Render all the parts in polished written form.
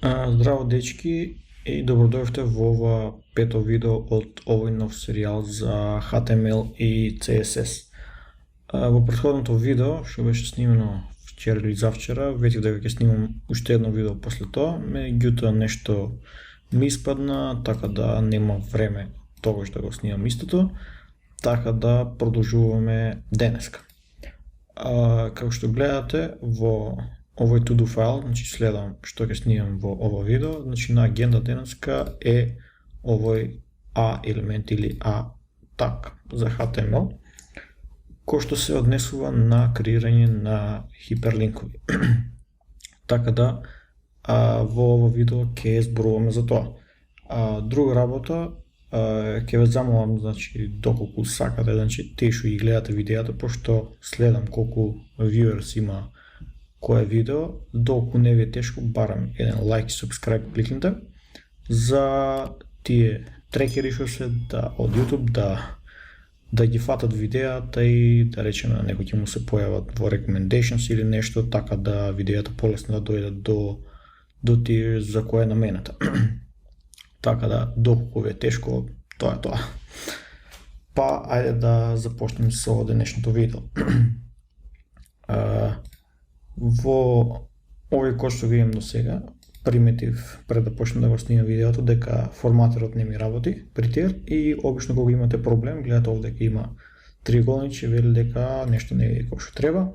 Здраво, дечки, и добродојавте во ова пето видео од овој нов серијал за HTML и CSS. Во претходното видео, што беше снимено вчера или завчера, ветив дека ќе снимам уште едно видео после тоа, меѓутоа нешто ми испадна, така да нема време тогаш да го снимам истото, така да продолжуваме денеска. Како што гледате во овој to-do файл, значи следам што ќе снимам во ова видео, значи на агенда денеска е овој A елемент или A tag за HTML, кој што се однесува на креирање на хиперлинкови. Така да во ова видео ќе зборуваме за тоа. Друга работа, ќе ве замолам, значи доколку сакате, значи тие што ги гледате видеото, пошто следам колку viewers има кое видео, доколку не ви е тешко, барам еден лайк и subscribe кликнете за тие трекери што се од YouTube да ги фатат видеата и да речеме на некој ќе му се појават во recommendations или нешто, така да видеата полесно да дојдат до тие за кој е намената. Така да, доколку ви е тешко, тоа е тоа. Па, ајде да започнем со денешното видео. Во овој код што видим до сега, приметив пред да почнем да го снимам видеото дека форматерот не ми работи, притер, и обично кога имате проблем, гледате овде дека има триаголниче, вели дека нешто не е како што треба,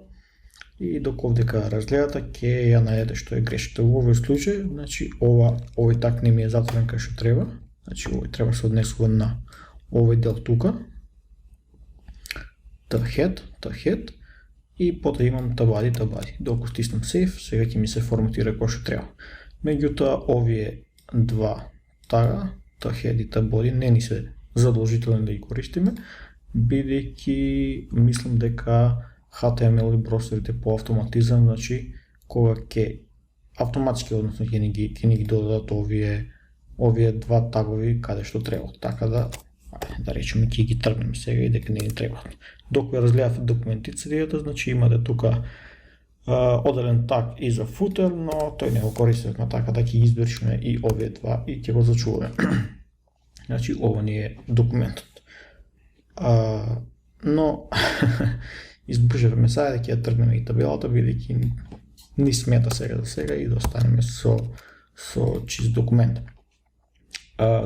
и доколку овдека разгледате ќе ја најдете што е грешката. Во овој случај, значи овој так не ми е затворен кај што треба, значи овој треба се однесува на овој дел тука, the head, и потоа имам табади. Доколку стиснам save, сега ќе ми се форматира како што треба. Меѓутоа, овие два тага, head и body, не ни се задолжителни да ги користиме, бидејќи мислам дека HTML и бросерите по автоматизам, значи кога ќе автоматски, односно ќе ни ги додадат овие два тагови каде што треба. Така да речеме ќе ги тргнеме сега и дека не ни требаат. Докога ја разгледавте документацијата, значи имате тука оделен таг и за footer, но тој не го користевме, така да ќе ги избришме и овие два и ќе го зачуваме. Значи ова ни е документот. Но избрижавме сега дека ја тргнеме и табелата, бидејќи ни смета сега за сега и да останеме со чист документ.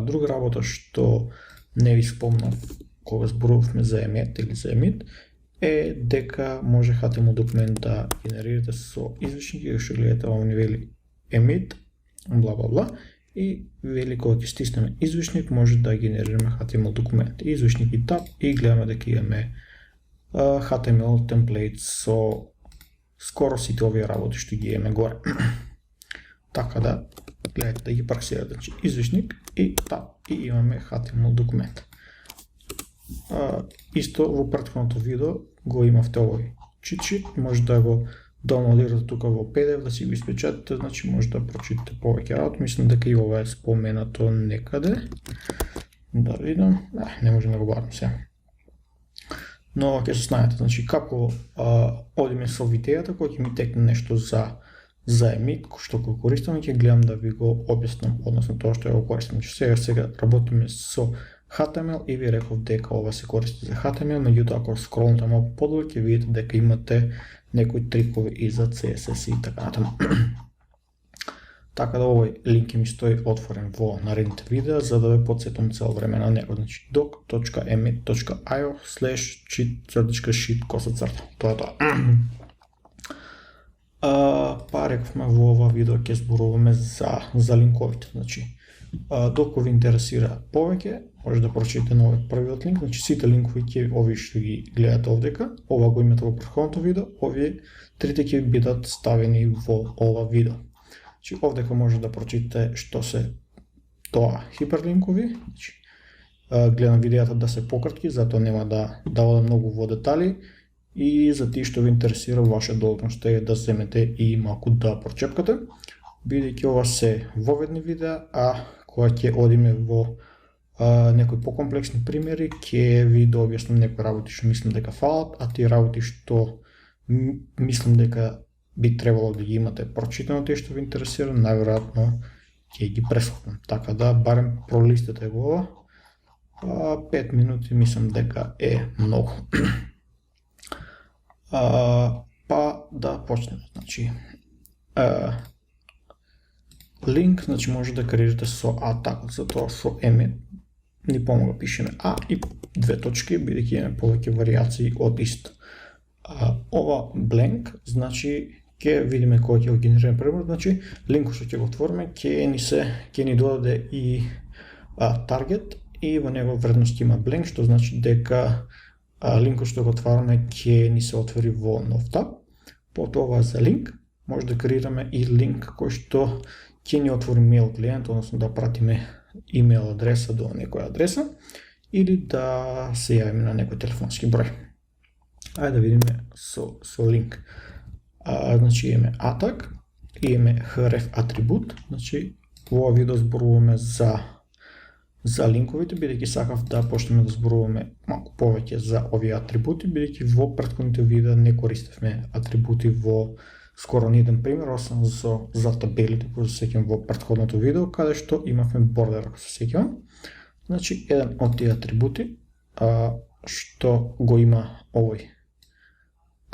Друга работа што не ви спомнав кога зборувавме за emit или за emit, е дека може HTML документ да генерирате со извичник, што гледате ова ни вели emit, бла, и вели кога ќе стиснеме извичник, може да генерираме HTML документ. Извичник и tab, и гледаме дека имаме HTML темплейт со скоро сите овие работи што ги имаме горе. Така да, гледате да ги праксирате, значи извичник и tab, и имаме HTML документ. Исто во претходното видео го имавте овој cheat sheet, може да го даунлодирате тука во PDF, да си го испечатате, значи може да прочитате повеќе работи. Мислам дека и ова е споменато некаде. Да видам, не можем да го барам сега. Но ќе се знаете, значи како одиме со видејата, кој ќе ми текне нешто за emit, што го користам, ќе гледам да ви го објаснам, односно тоа што ја го користам. Сега работиме со HTML и ви реков дека ова се користи за HTML, меѓутоа ако скролнете малку подолу ќе видите дека имате некои трикови и за CSS и така натаму. Така да овој линк ми стои отворен во наредните видеа за да ве потсетам цело време на него. Значи doc.emit.io/cheat_sheet. Тоа е тоа. Па рековме во ова видео ќе зборуваме за линковите. Значи, доколку ви интересира повеќе, може да прочитате на овој првиот линк, значи сите линкови овие што ги гледате овдека, ова го имате во претходното видео, овие трите ќе бидат ставени во ова видео. Значи овдека може да прочитате што се тоа хиперлинкови, значи гледам видеата да се пократки, затоа нема да одам многу во детали, и за тие што ви интересира, ваша должност е да земете и малку да прочепкате, бидејќи ова се воведни видеа, а кога ќе одиме во некои покомплексни примери, ќе ви дообјаснам некои работи што мислам дека фалат, а тие работи што мислам дека би требало да ги имате прочитано тие што ви интересира, најверојатно ќе ги прескокнам. Така да барем пролистете го. 5 минути мислам дека е многу. Па да почнеме. Значи, линк, значи може да креирате со атак, затоа со еме ни помага пишеме А и две точки, бидејќи имаме повеќе варијации од исто. Ова blank, значи ќе видиме кој ќе го генерираме пример, значи линкот што ќе го отвориме ќе ни додаде и таргет и во него вредност има blank, што значи дека линкот што го отвараме ќе ни се отвори во нов таб. Потоа за линк може да креираме и линк кој што ќе ни отвори мейл клиент, односно да пратиме имейл адреса до некоја адреса или да се јавиме на некој телефонски број. Ајде да видиме со линк. Значи имаме атак и имаме href атрибут. Значи во ова видео зборуваме за линковите, бидејќи сакав да почнеме да зборуваме малку повеќе за овие атрибути, бидејќи во претходните видеа не користевме атрибути во скоро ни еден пример, освен за табелите, кои се сеќавам во претходното видео, каде што имавме бордер, ако се сеќавам. Значи, еден од тие атрибути, што го има овој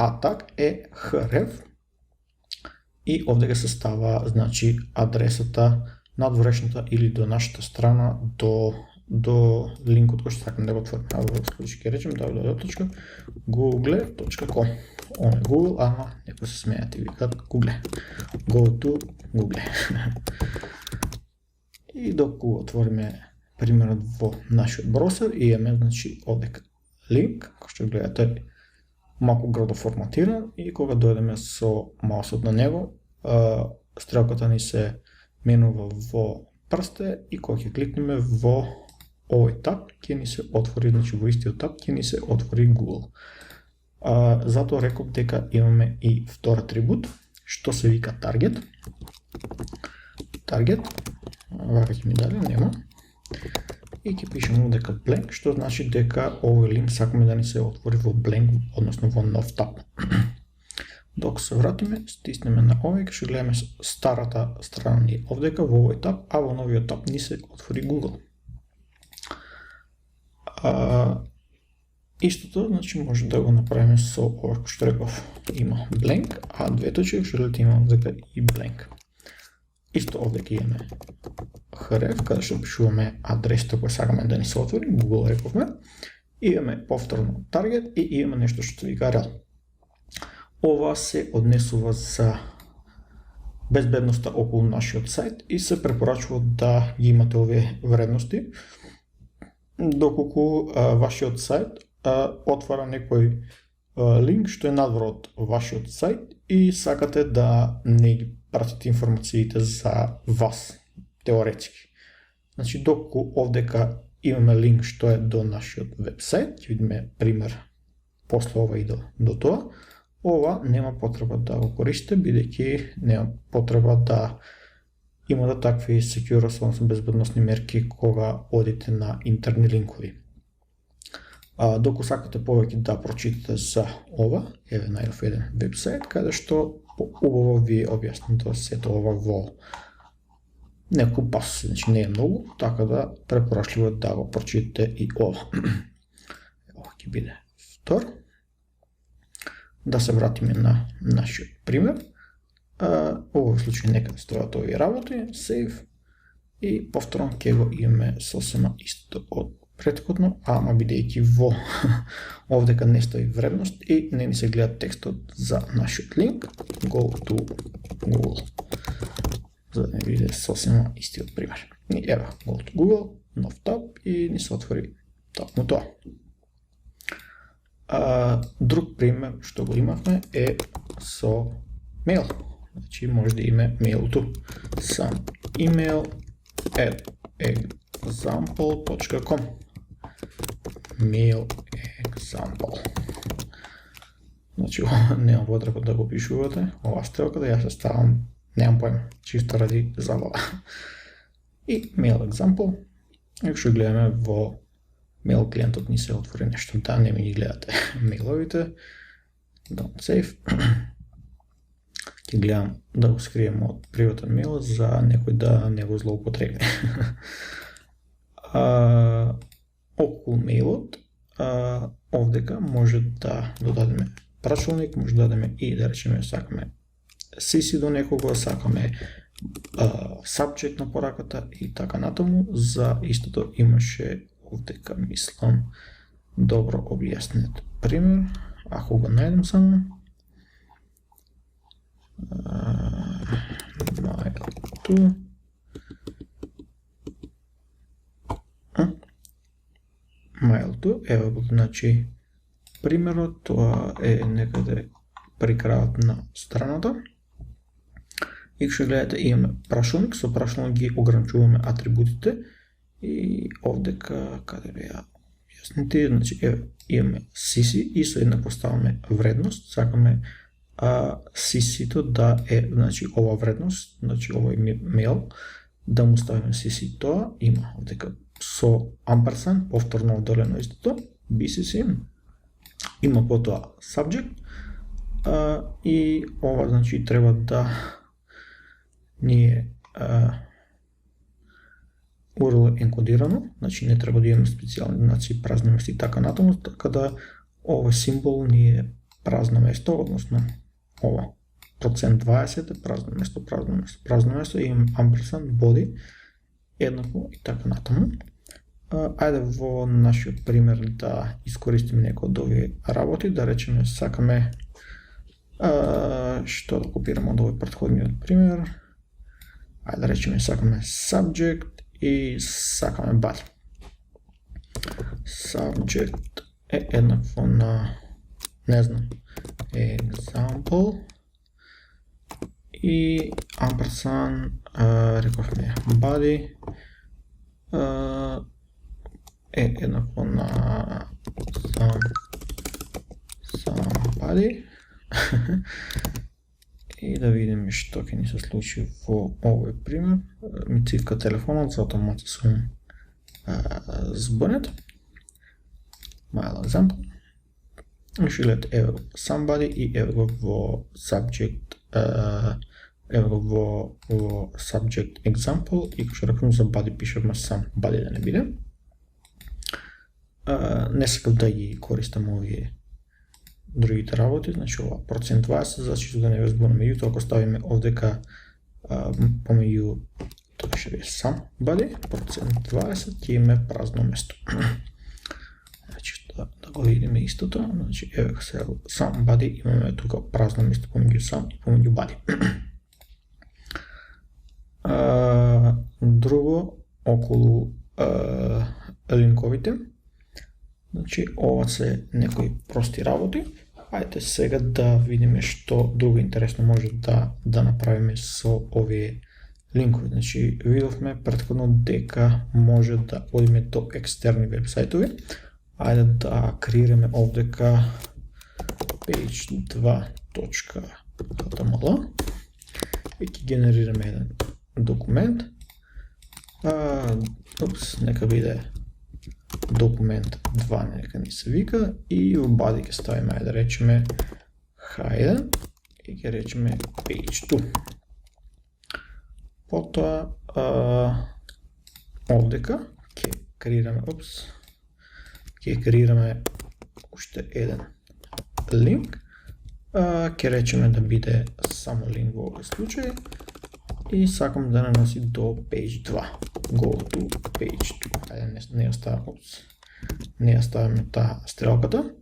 атак е href и овде се става, значи, адресата надворешната или до нашата страна, до линкот кој што сакам да го отворим. Во случај ќе речем www.google.com. Он е Google, ама некои се смејат и викаат Google. Go to Google. И докато го отвориме примерот во нашиот браузер, имаме, значи, овдека линк, кој што гледате малку грдо форматиран, и кога дојдеме со маусот на него, стрелката ни се менува во прсте и кога ќе кликнеме во овој таб, ќе ни се отвори, значи во истиот таб ќе ни се отвори Google. Затоа реков дека имаме и втор атрибут, што се вика target. Target, вака ќе ми даде, нема. И ќе пишеме дека blank, што значи дека овој линк сакаме да ни се отвори во blank, односно во нов таб. Док се вратиме, стиснеме на овој, ќе гледаме старата страна ни овдека во овој таб, а во новиот таб ни се отвори Google. Истото, значи може да го направиме со ова што реков, има blank, а две точки што има дека и blank. Исто овдека имаме href, каде што пишуваме адресата која сакаме да ни се отвори, Google рековме, имаме повторно target и имаме нешто што се вика rel. Ова се однесува за безбедноста околу нашиот сајт и се препорачува да ги имате овие вредности, доколку вашиот сајт отвара некој линк што е надвор од вашиот сајт и сакате да не ги пратите информациите за вас, теоретски. Значи, доколку овдека имаме линк што е до нашиот вебсайт, ќе видиме пример после ова и до тоа, ова нема потреба да го користите, бидејќи нема потреба да имате такви security, односно безбедносни мерки кога одите на интерни линкови. Доколку сакате повеќе да прочитате за ова, еве најдов еден вебсайт каде што убаво ви објаснато сето ова во неколку пасоси, значи не е многу, така да препорачливо да го прочитате и ова. Ова ќе биде втор. Да се вратиме на нашиот пример. Во овој случај нека стојат овие работи, save, и повторно ќе го имаме сосема исто од претходно, ама бидејќи во овдека не стои вредност и не ни се гледа текстот за нашиот линк, go to Google, за да не биде сосема истиот пример. И ева, go to Google, нов таб и ни се отвори токму тоа. Друг пример што го имавме е со мейл. Значи може да има mail-to some email at example.com. Mail example. Значи нема потреба да го пишувате ова стрелка, да ја се ставам, немам појма, чисто ради забава. И mail example, и што гледаме во мейл клиентот ни се отвори нешто, да не ми ги гледате мейловите, don't save. Ти гледам да го скрием од приватен мейл за некој да не го злоупотреби. Околу мейлот, овдека може да додадеме прашалник, може да дадеме и да речеме сакаме CC до некого, сакаме subject на пораката и така натаму. За истото имаше овдека, мислам, добро објаснет пример. Ако го најдем само. Mail-to, ево го, значи, примерот, тоа е некаде при крајот на страната. И што гледате, имаме прашалник, со прашалник ги ограничуваме атрибутите и овдека, каде беа јасните, значи, имаме CC и со една поставаме вредност, сакаме CC-то да е, значи, ова вредност, значи, овој мейл, да му ставиме CC тоа, има овдека со амперсанд, повторно одделено истото, BCC, има потоа subject, и ова, значи, треба да ние URL енкодирано, значи не треба да имаме специјални знаци, празни места и така натаму, така да овој символ ни е празно место, односно ова %20 е празно место, и имам ampersand body еднакво и така натаму. Ајде во нашиот пример да искористиме некој од овие работи, да речеме сакаме што да копираме од овој претходниот пример. Ајде да речеме сакаме subject и сакаме body. Subject е еднакво на, не знам, example и ampersand, рековме body е еднакво на somebody. И да видиме што ќе ни се случи во овој пример. Ми цивка телефонот, за автомати сум збунет. Mail example. Ще гледате, ево somebody и ево го во subject, ево го во subject example, и што рекам за body пишеме somebody да не биде. Не сакам да ги користам овие другите работи, значи ова %20, за чисто да не ве збунам. Меѓутоа, ако ставиме овдека помеѓу, тоа ще биде somebody, %20, ќе имаме празно место. Значи, да го видиме истото, значи, ево се somebody, имаме тука празно место помеѓу some и помеѓу body. Друго, околу линковите, значи, ова се некои прости работи. Ајде сега да видиме што друго интересно може да направиме со овие линкови. Значи, видовме претходно дека може да одиме до екстерни вебсајтови. Ајде да креираме овдека page2.html и ќе генерираме еден документ. Нека биде документ 2, нека ни се вика, и во body ќе ставиме, да речеме hide и ќе речеме page2. Потоа овдека ќе креираме уште еден линк, ќе речеме да биде само линк во овој случај и сакам да не носи до page 2. Go to page 2. Ајде, не ја ставаме таа стрелката.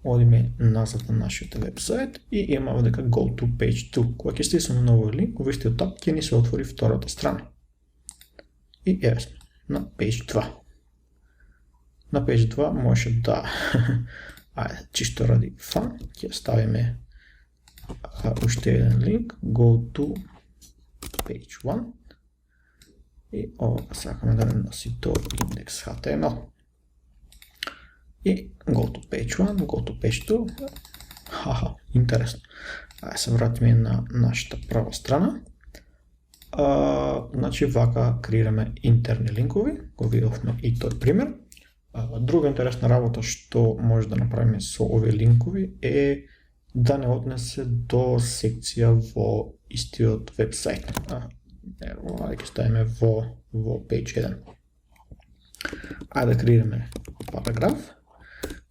Одиме назад на нашиот вебсайт и имаме овдека go to page 2. Кога ќе стиснеме на овој линк, во истиот таб ќе ни се отвори втората страна. И еве сме на page 2. На page 2 може да ајде, чисто ради фан, ќе ставиме уште еден линк, go to page 1, и ова сакаме да не носи до index.html. И go to page 1, go to page 2. Хаха, интересно. Ајде се вратиме на нашата прва страна. Значи вака креираме интерни линкови, го видовме и тој пример. Друга интересна работа што може да направиме со овие линкови е да не однесе до секција во истиот вебсайт. Ќе ставиме во page 1. Ајде да креираме параграф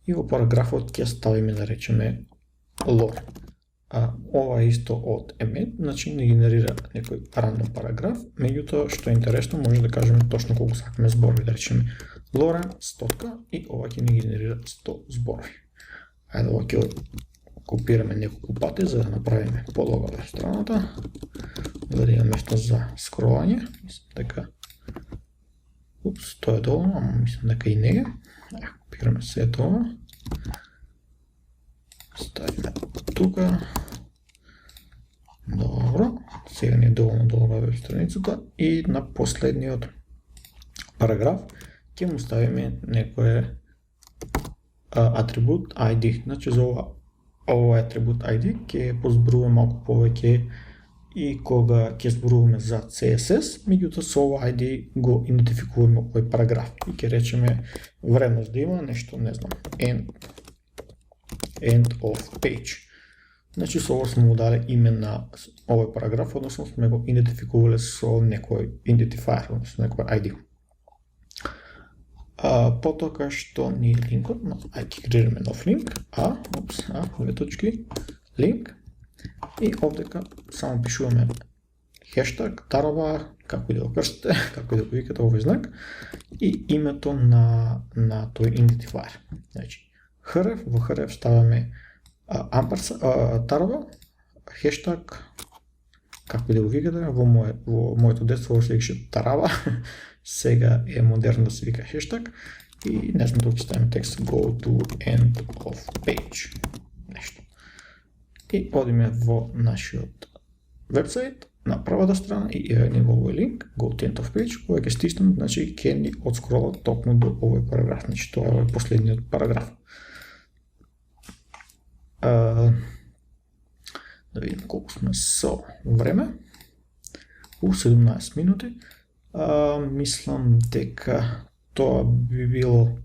и во параграфот ќе ставиме да речеме lore. Ова е исто од emmet, значи не генерира некој рандом параграф, меѓутоа што е интересно може да кажеме точно колку сакаме зборови, да речеме lore 100 и ова ќе ни генерира 100 зборови. Ајде ова ќе копираме неколку пати за да направиме подолга страната, за да има место за скролање. Мислам дека тоа е доволно, ама мислам дека и не е. Копираме се тоа. Ставиме тука. Добро. Сега ни е доволно долга веб страницата и на последниот параграф ќе му ставиме некој атрибут ID. Значи за ова атрибут ID ќе позборува малку повеќе и кога ќе зборуваме за CSS, меѓутоа со ова ID го идентификуваме овој параграф и ќе речеме вредност да има нешто, не знам, end of page. Значи со ова сме му дали име на овој параграф, односно сме го идентификувале со некој идентифаер, односно некој ID. Потока што ни е линкот, ајде ќе креираме нов линк, две точки, линк, и овдека само пишуваме хештаг, тарава, како и да го крстите, како и да го викате овој знак, и името на тој идентифаер. Значи, href, во href ставаме тарава, хештаг, како и да го викате, во моето детство се викаше тарава, сега е модерно да се вика хештаг, и не знам, тук ќе ставиме текст go to end of page, нешто. И одиме во нашиот вебсайт, на правата страна и еве во овој линк, go to end of page, кој ќе стиснем, значи ќе ни отскрола токму до овој параграф, значи тоа е последниот параграф. Да видим колку сме со време. 17 минути. Мислам дека тоа би било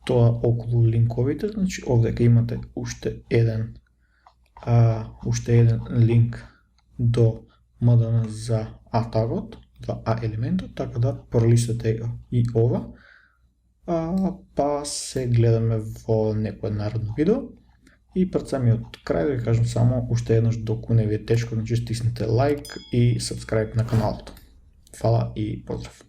тоа околу линковите, значи овдека имате уште еден линк до MDN за A тагот, за A елементот, така да пролистете и ова, па се гледаме во некој наредно видео. И пред самиот крај да ви кажам само уште еднаш, доку не ви е тешко, значи стиснете лайк и subscribe на каналот. Фала и поздрав!